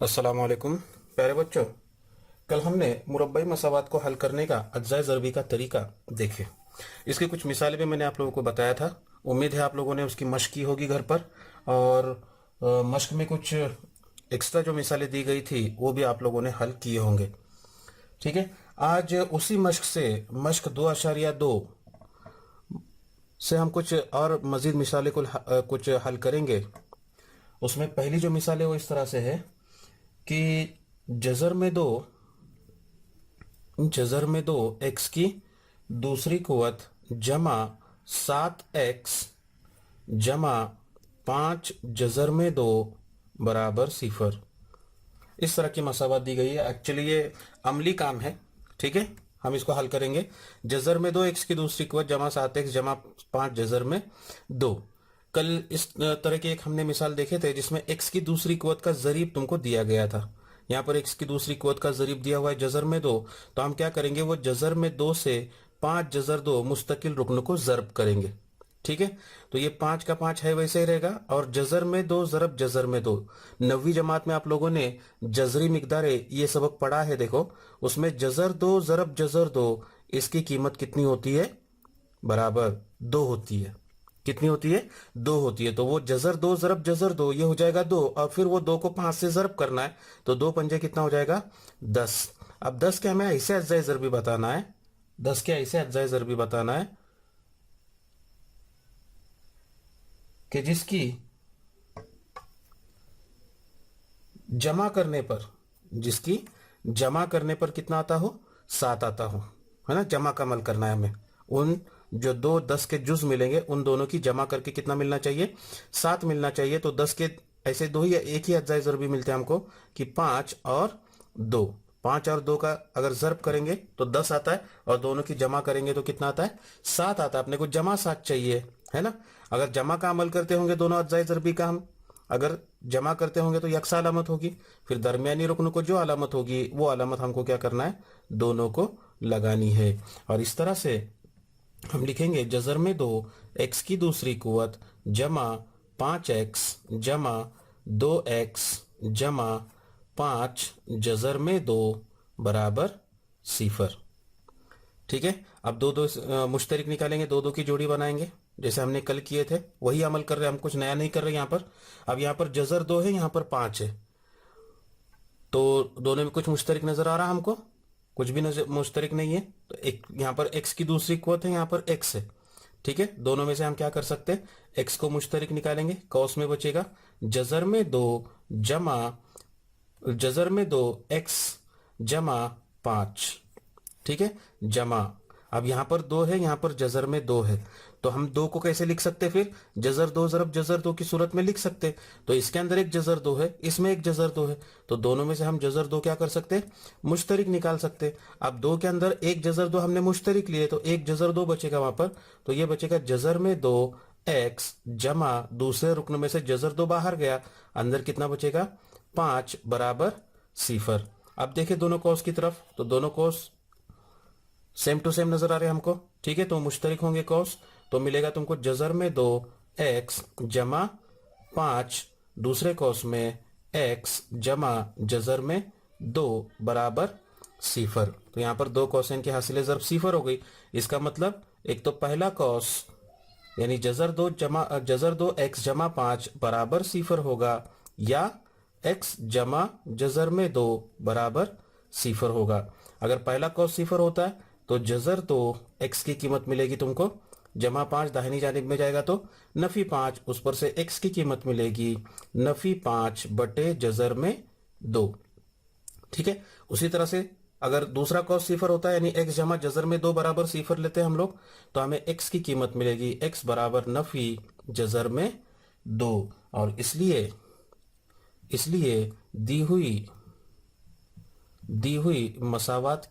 अस्सलामुअलैकुम प्यारे बच्चों। कल हमने मुरब्बई मसावात को हल करने का अज्जाए ज़रबी का तरीका देखे। इसकी कुछ मिसालें भी मैंने आप लोगों को बताया था। उम्मीद है आप लोगों ने उसकी मश्क की होगी घर पर, और मश्क में कुछ एक्स्ट्रा जो मिसालें दी गई थी वो भी आप लोगों ने हल किए होंगे। ठीक है, आज उसी मश्क से मश्क 2.2 से हम कुछ और मज़ीद मिसालें को कुछ हल करेंगे। उसमें पहली जो मिसाल है वो इस तरह से है कि जज़र में दो एक्स की दूसरी कुवत जमा 7x जमा 5 जज़र में दो बराबर 0। इस तरह की मसावत दी गई है। एक्चुअली ये अमली काम है। ठीक है, हम इसको हल करेंगे। जज़र में दो एक्स की दूसरी कुवत जमा 7x जमा 5 जज़र में दो। कल इस तरह की एक हमने मिसाल देखे थे जिसमें एक्स की दूसरी कुवत का ज़रीब तुमको दिया गया था। यहाँ पर एक्स की दूसरी कुवत का ज़रीब दिया हुआ है जज़र में दो, तो हम क्या करेंगे, वो जज़र में दो से 5 जज़र दो मुस्तकिल रुकन को ज़रब करेंगे। ठीक है, तो ये 5 का 5 है वैसे ही रहेगा, और जज़र में दो ज़रब जज़र में दो। 9वीं जमात में आप लोगों ने जज़री मिकदारे ये सबक पढ़ा है। देखो उसमें जज़र दो ज़रब जज़र दो, इसकी कीमत कितनी होती है, बराबर 2 होती है। कितनी होती है, 2 होती है। तो वो जज़र दो ज़रब जज़र दो ये हो जाएगा 2, और फिर वो 2 को 5 से ज़रब करना है, तो 2 पंजे कितना हो जाएगा, 10। अब 10 के हमें ऐसे अज्जाए ज़रबी बताना है। 10 के ऐसे अज्जाए ज़रबी बताना है कि जिसकी जमा करने पर कितना आता हो, 7 आता हो, है ना। जमा का अमल करना है हमें। उन जो दो 10 के जुज मिलेंगे उन दोनों की जमा करके कितना मिलना चाहिए, 7 मिलना चाहिए। तो 10 के ऐसे दो ही एक ही अज्जाए ज़रबी मिलते हैं हमको कि 5 और 2। 5 और 2 का अगर ज़रब करेंगे तो 10 आता है, और दोनों की जमा करेंगे तो कितना आता है, 7 आता है। अपने को जमा 7 चाहिए, है ना। अगर जमा का अमल करते होंगे दोनों अज्जाए ज़रबी का, हम अगर जमा करते होंगे तो यकसा अलामत होगी, फिर दरमियानी रुकन को जो अलामत होगी वो अलामत हमको क्या करना है, दोनों को लगानी है। और इस तरह से हम लिखेंगे जज़र में दो एक्स की दूसरी कुवत जमा 5x जमा 2x जमा 5 जज़र में दो बराबर 0। ठीक है, अब दो दो मुश्तरिक निकालेंगे, दो दो की जोड़ी बनाएंगे जैसे हमने कल किए थे। वही अमल कर रहे हैं, हम कुछ नया नहीं कर रहे यहाँ पर। अब यहाँ पर जज़र 2 है, यहाँ पर 5 है, तो दोनों में कुछ मुश्तरिक नजर आ रहा है हमको, कुछ भी नजर मुश्तरिक नहीं है। तो एक यहाँ पर एक्स की दूसरी कुवत है, यहाँ पर एक्स है। ठीक है, दोनों में से हम क्या कर सकते हैं, एक्स को मुश्तरिक निकालेंगे, कौस में बचेगा जज़र में दो जमा जज़र में दो एक्स जमा 5। ठीक है, जमा। अब यहां पर 2 है, यहां पर जज़र में 2 है, तो हम 2 को कैसे लिख सकते, फिर जज़र 2 ज़रब जज़र 2 की सूरत में लिख सकते। तो इसके अंदर एक जज़र 2 है, इसमें एक जज़र 2 है, तो दोनों में से हम जज़र 2 क्या कर सकते, मुश्तरिक निकाल सकते। अब 2 के अंदर एक जज़र 2 हमने मुश्तरिक लिए, तो एक जज़र 2 बचेगा वहां पर, तो ये बचेगा जज़र में 2 एक्स जमा दूसरे रुकन में से जज़र 2 बाहर गया, अंदर कितना बचेगा, 5 बराबर 0। अब देखें दोनों कौस की तरफ, तो दोनों कौस सेम टू सेम नजर आ रहे हैं हमको। ठीक है, तो मुश्तरिक होंगे कौस, तो मिलेगा तुमको जज़र में 2 एक्स जमा 5 दूसरे कौस में एक्स जमा जज़र में 2 बराबर 0। तो यहाँ पर दो कौसें के हासिल ज़रब 0 हो गई। इसका मतलब एक तो पहला कौस यानी जज़र 2 एक्स जमा 5 बराबर 0 होगा, या एक्स जमा जज़र में 2 बराबर 0 होगा। अगर पहला कौस 0 होता है तो जज़र 2 एक्स की कीमत मिलेगी तुमको, जमा 5 दाहिनी जानिब में जाएगा तो नफी 5, उस पर से एक्स की कीमत मिलेगी नफी 5 बटे जज़र में 2। ठीक है, उसी तरह से अगर दूसरा कॉस 0 होता है यानी एक्स जमा जज़र में 2 बराबर 0 लेते हैं हम लोग, तो हमें एक्स की कीमत मिलेगी एक्स बराबर नफी जज़र में 2। और इसलिए इसलिए दी हुई मसावात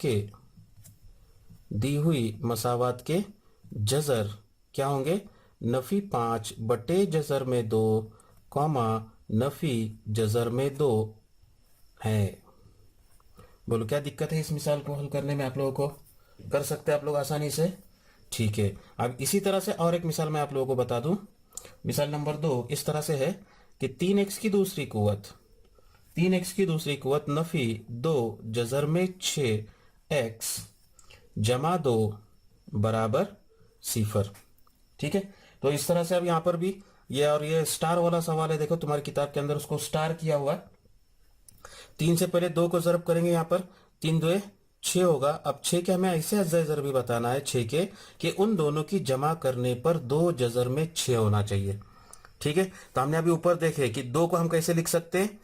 के जज़र क्या होंगे, नफी 5 बटे जज़र में 2 कॉमा नफी जज़र में 2 है। बोलो क्या दिक्कत है इस मिसाल को हल करने में, आप लोगों को कर सकते हैं आप लोग आसानी से। ठीक है, अब इसी तरह से और एक मिसाल मैं आप लोगों को बता दूं। मिसाल नंबर 2 इस तरह से है कि 3x की दूसरी कुवत 3x की दूसरी कुवत नफी 2 जजर में 6x जमा 2 बराबर 0। ठीक है, तो इस तरह से अब यहां पर भी ये और ये स्टार वाला सवाल है, देखो तुम्हारी किताब के अंदर उसको स्टार किया हुआ है। 3 से पहले 2 को जरब करेंगे, यहां पर 3 2 6 होगा। अब 6 के हमें ऐसे अज्जा जर भी बताना है 6 के कि उन दोनों की जमा करने पर 2 जजर में 6 होना चाहिए। ठीक है, तो हमने अभी ऊपर देखे कि 2 को हम कैसे लिख सकते हैं,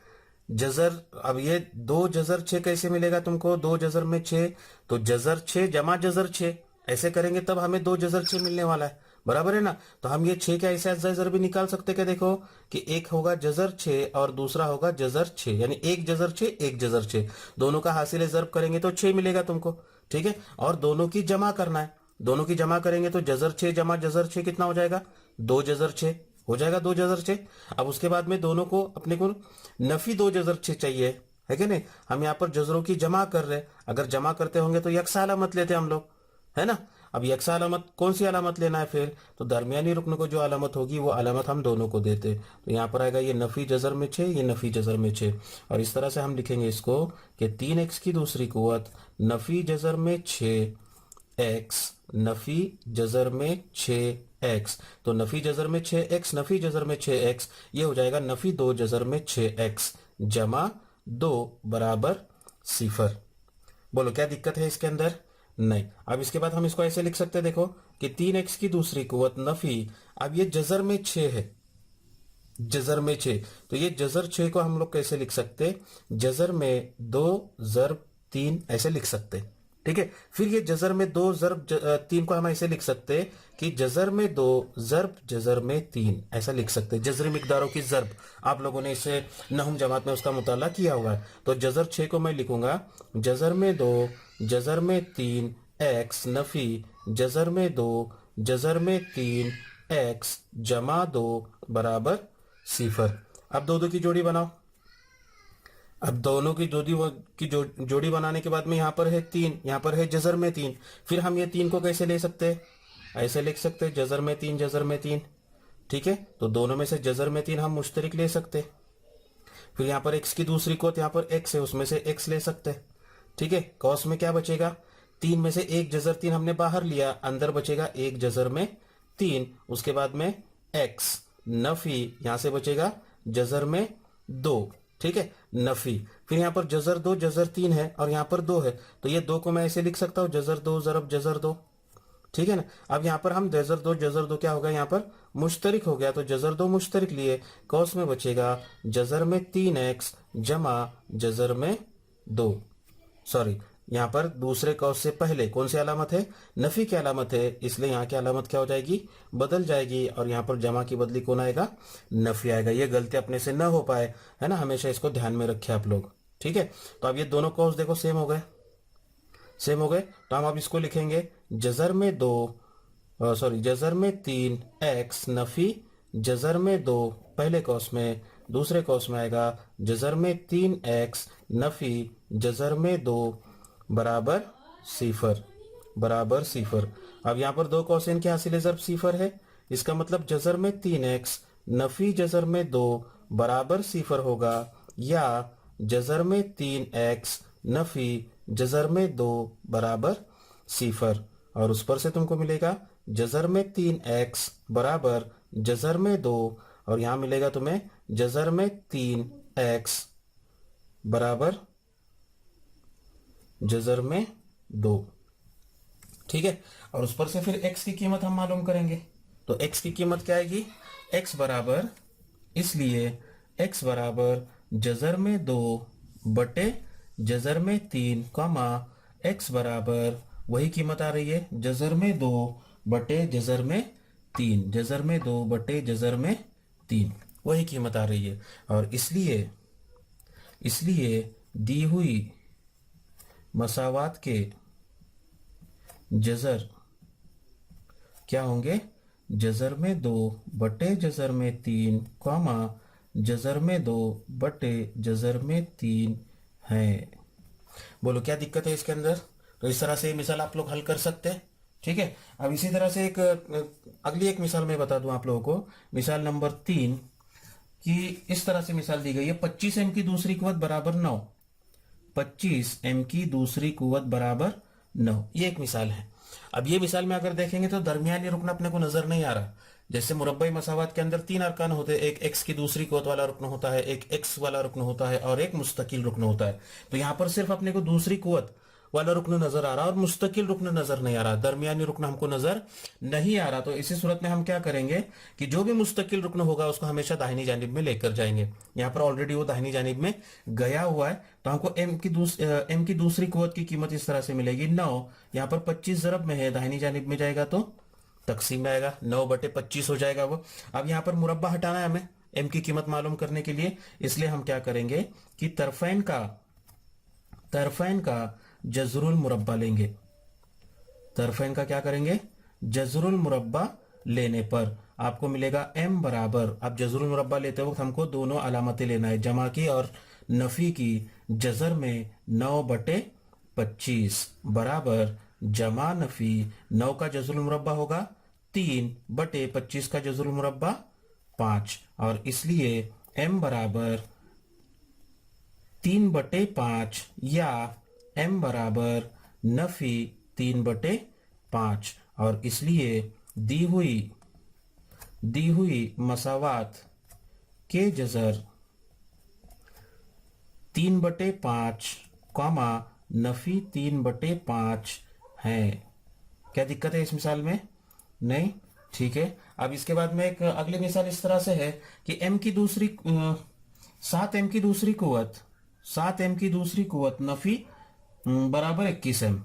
जजर। अब ये 2 जजर 6 कैसे मिलेगा तुमको, 2 जजर में 6, तो जजर 6 जमा जजर 6 ऐसे करेंगे तब हमें 2 जजर 6 मिलने वाला है, बराबर है ना। तो हम ये 6 के ऐसे जजर भी निकाल सकते हैं, क्या देखो कि एक होगा जजर 6 और दूसरा होगा जजर 6, यानी एक जजर 6 एक जजर 6, दोनों का हासिल जरब करेंगे तो 6 मिलेगा तुमको। ठीक है, और दोनों की जमा करना है, दोनों की जमा करेंगे तो जजर 6 जमा जजर 6 कितना हो जाएगा, 2 जजर 6 हो जाएगा, 2 जजर 6। अब उसके बाद में दोनों को अपने को नफी 2 जजर 6 चाहिए, है कि नहीं। हम यहाँ पर जजरों की जमा कर रहे हैं, अगर जमा करते होंगे तो यकसा अलामत लेते हम लोग, है ना। अब यकसा अलामत कौन सी अलामत लेना है फिर, तो दरमियानी रुकन को जो अलामत होगी वो अलामत हम दोनों को देते। तो यहाँ पर आएगा ये नफी जजर में 6, ये नफी जजर में 6, और इस तरह से हम लिखेंगे इसको कि 3x की दूसरी कुवत नफी जजर में 6x नफी जजर में 6x, तो नफी जजर में 6x नफी जजर में 6x, ये हो जाएगा नफी 2 जजर में 6x जमा 2 बराबर 0। बोलो क्या दिक्कत है इसके अंदर, नहीं। अब इसके बाद हम इसको ऐसे लिख सकते हैं, देखो कि 3x की दूसरी कुवत नफी, अब ये जजर में 6 है, जजर में 6, तो ये जजर 6 को हम लोग कैसे लिख सकते, जजर में 2 जरब 3 ऐसे लिख सकते। ठीक है, फिर ये जजर में 2 जरब 3 को हम ऐसे लिख सकते कि जजर में 2 जरब जजर में 3 ऐसा लिख सकते। जजरी मिकदारों की जरब आप लोगों ने इसे नहुम जमात में उसका मुताला किया हुआ है। तो जजर 6 को मैं लिखूंगा जजर में 2 जजर में 3 x नफी जजर में 2 जजर में 3 x जमा 2 बराबर 0। अब दो की जोड़ी बनाओ। अब दोनों की जोड़ी बनाने के बाद में यहाँ पर है 3, यहाँ पर है जजर में 3, फिर हम ये 3 को कैसे ले सकते हैं, ऐसे लिख सकते हैं जजर में 3 जजर में 3। ठीक है, तो दोनों में से जजर में 3 हम मुश्तरिक ले सकते हैं। फिर यहाँ पर x की दूसरी कोत यहाँ पर x है, उसमें से x ले सकते हैं। ठीक है, कौस में क्या बचेगा, 3 में से एक जजर 3 हमने बाहर लिया, अंदर बचेगा एक जजर में 3, उसके बाद में x नफी, यहां से बचेगा जजर में 2। ठीक है, नफी, फिर यहाँ पर जजर 2 जजर 3 है और यहाँ पर 2 है, तो ये 2 को मैं ऐसे लिख सकता हूँ जजर 2 जरब जजर 2। ठीक है ना, अब यहाँ पर हम जजर 2 क्या होगा, यहाँ पर मुश्तरिक हो गया, तो जजर 2 मुश्तरिक लिए, कौस में बचेगा जजर में 3x जमा जजर में 2, सॉरी यहाँ पर दूसरे कौस से पहले कौन सी अलामत है, नफी की अलामत है, इसलिए यहाँ की अलामत क्या हो जाएगी, बदल जाएगी, और यहाँ पर जमा की बदली कौन आएगा, नफी आएगा। ये गलती अपने से न हो पाए, है ना, हमेशा इसको ध्यान में रखें आप लोग। ठीक है, तो अब ये दोनों कौस देखो सेम हो गए, सेम हो गए, तो हम अब इसको लिखेंगे जजर में 2 सॉरी जजर में 3 x नफी जजर में 2 पहले कौस में, दूसरे कौस में आएगा जजर में 3 x नफी जजर में 2 बराबर 0 बराबर 0। अब यहाँ पर 2 कौसेन के हासिल जरब 0 है, इसका मतलब जजर में 3x नफी जजर में 2 बराबर 0 होगा, या जजर में 3x नफी जजर में 2 बराबर 0, और उस पर से तुमको मिलेगा जजर में 3x बराबर जजर में 2, और यहां मिलेगा तुम्हें जजर में 3x बराबर जजर में 2। ठीक है, और उस पर से फिर x की कीमत हम मालूम करेंगे, तो x की कीमत क्या आएगी, x बराबर, इसलिए x बराबर जजर में 2 बटे जजर में 3 कॉमा x बराबर वही कीमत आ रही है जजर में 2 बटे जजर में 3, जजर में 2 बटे जजर में 3 वही कीमत आ रही है, और इसलिए दी हुई मसावात के जजर क्या होंगे, जजर में 2 बटे जजर में 3 कॉमा जजर में 2 बटे जजर में 3 है। बोलो क्या दिक्कत है इसके अंदर, तो इस तरह से मिसाल आप लोग हल कर सकते हैं। ठीक है, अब इसी तरह से अगली एक मिसाल मैं बता दूं आप लोगों को, मिसाल नंबर 3, कि इस तरह से मिसाल दी गई है 25m की दूसरी कुवत बराबर 9, 25m की दूसरी कुवत बराबर 9, ये एक मिसाल है। अब ये मिसाल में अगर देखेंगे तो दरमियानी रुकन अपने को नजर नहीं आ रहा। जैसे मुरब्बई मसावात के अंदर 3 अरकान होते हैं, एक x की दूसरी कुवत वाला रुकन होता है, एक x वाला रुकन होता है और एक मुस्तकिल रुकन होता है। तो यहाँ पर सिर्फ अपने को दूसरी कुवत वाला रुकन नजर आ रहा और मुस्तकिल रुकन नजर नहीं आ रहा, दरमियानी रुकन हमको नजर नहीं आ रहा। तो इसी सूरत में हम क्या करेंगे कि जो भी मुस्तकिल रुकन होगा उसको हमेशा दाहिनी जानिब में लेकर जाएंगे। यहाँ पर ऑलरेडी वो दाहिनी जानिब में गया हुआ है, तो हमको m की दूसरी कुवत की कीमत इस तरह से मिलेगी 9। यहाँ पर 25 ज़रब में है, दाहिनी जानिब में जाएगा तो तकसीम में आएगा, 9/25 हो जाएगा वो। अब यहाँ पर मुरब्बा हटाना है हमें m की कीमत मालूम करने के लिए, इसलिए हम क्या करेंगे कि तरफैन का जज़रुल मुरब्बा लेंगे। तरफैन का क्या करेंगे, जज़रुल मुरब्बा लेने पर आपको मिलेगा m बराबर, अब जज़रुल मुरब्बा लेते वक्त हमको दोनों अलामतें लेना है, जमा की और नफी की। जज़र में 9/25 बराबर जमा नफी, 9 का जज़रुल मुरब्बा होगा 3/25 का जज़रुल मुरब्बा 5, और इसलिए m बराबर 3/5 या m बराबर नफी 3/5, और इसलिए दी हुई मसावात के जज़र 3/5 कॉमा नफी 3/5 है। क्या दिक्कत है इस मिसाल में? नहीं, ठीक है। अब इसके बाद में एक अगली मिसाल इस तरह से है कि m की दूसरी 7m की दूसरी कुवत नफी बराबर 21m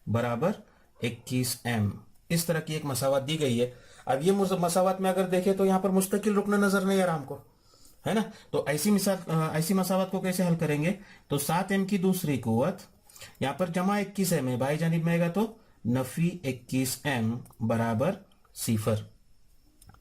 बराबर 21m, इस तरह की एक मसावत दी गई है। अब ये मसावत में अगर देखें तो यहाँ पर मुस्तकिल रुकन नजर नहीं आ रहा हमको, है ना। तो ऐसी मसावत को कैसे हल करेंगे, तो 7m की दूसरी कुवत यहाँ पर जमा 21m है, बाई जानिब में आएगा तो नफी 21m बराबर 0।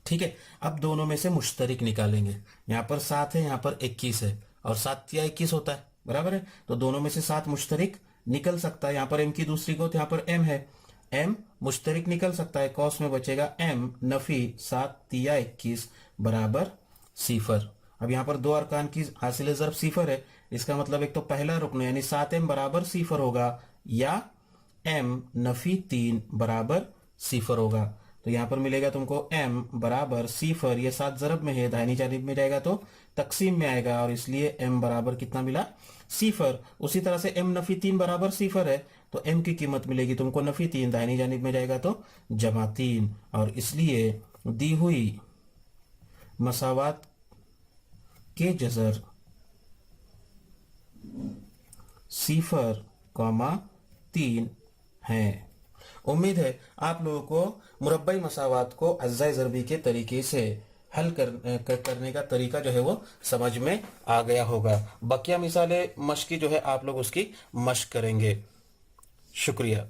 ठीक है, अब दोनों में से मुश्तरिक निकालेंगे। यहाँ पर 7 है, यहाँ पर 21 है, और 7 या 21 होता है, बराबर है। तो दोनों में से 7 मुश्तरिक निकल सकता है। यहाँ पर m की दूसरी कुवत, यहाँ पर m है, m मुश्तरिक निकल सकता है, कौस में बचेगा m नफी 7 या 21 बराबर 0। अब यहाँ पर 2 अरकान की हासिल ज़रब 0 है, इसका मतलब एक तो पहला रुकन यानी 7m बराबर 0 होगा या m नफी 3 बराबर 0 होगा। तो यहाँ पर मिलेगा तुमको m बराबर 0, ये 7 ज़रब में है, दाहिनी जानिब में जाएगा तो तकसीम में आएगा, और इसलिए m बराबर कितना मिला 0। उसी तरह से m नफी 3 बराबर 0 है, तो m की कीमत मिलेगी तुमको नफी 3, दाहिनी जानिब में जाएगा तो जमा 3, और इसलिए दी हुई मसावात के जज़र 0,3 है। उम्मीद है आप लोगों को मुरब्बई मसावात को अज्ज़ाए ज़रबी के तरीके से हल करने का तरीका जो है वो समझ में आ गया होगा। बकिया मिसालें मश्क की जो है आप लोग उसकी मश्क करेंगे। शुक्रिया।